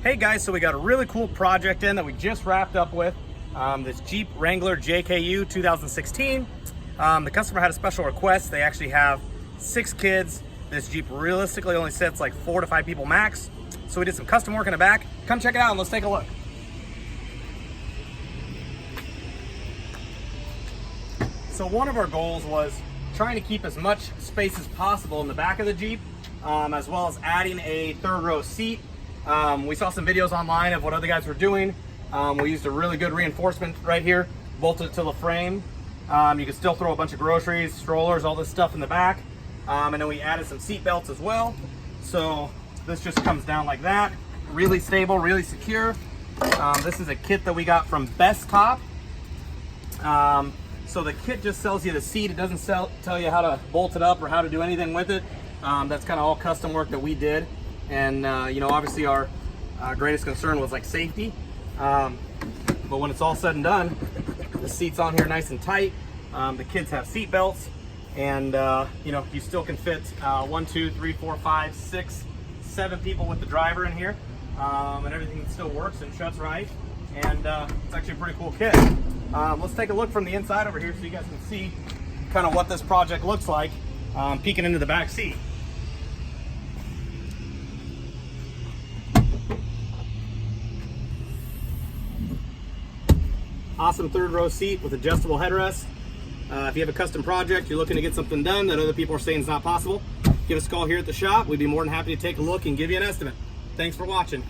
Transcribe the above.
Hey guys, so we got a really cool project in that we just wrapped up with. This Jeep Wrangler JKU 2016. The customer had a special request. They actually have 6 kids. This Jeep realistically only sits like 4 to 5 people max. So we did some custom work in the back. Come check it out and let's take a look. So one of our goals was trying to keep as much space as possible in the back of the Jeep, as well as adding a 3rd row seat. We saw some videos online of what other guys were doing. We used a really good reinforcement right here, bolted it to the frame. You can still throw a bunch of groceries, strollers, all this stuff in the back. And then we added some seat belts as well. So this just comes down like that. Really stable, really secure. This is a kit that we got from Best Top. So the kit just sells you the seat. It doesn't tell you how to bolt it up or how to do anything with it. That's kind of all custom work that we did. And you know, obviously our greatest concern was like safety. But when it's all said and done, the seat's on here nice and tight. The kids have seat belts, and you know, you still can fit 1, 2, 3, 4, 5, 6, 7 people with the driver in here, and everything still works and shuts right. And it's actually a pretty cool kit. Let's take a look from the inside over here so you guys can see kind of what this project looks like, peeking into the back seat. Awesome 3rd row seat with adjustable headrest. If you have a custom project, you're looking to get something done that other people are saying is not possible, give us a call here at the shop. We'd be more than happy to take a look and give you an estimate. Thanks for watching.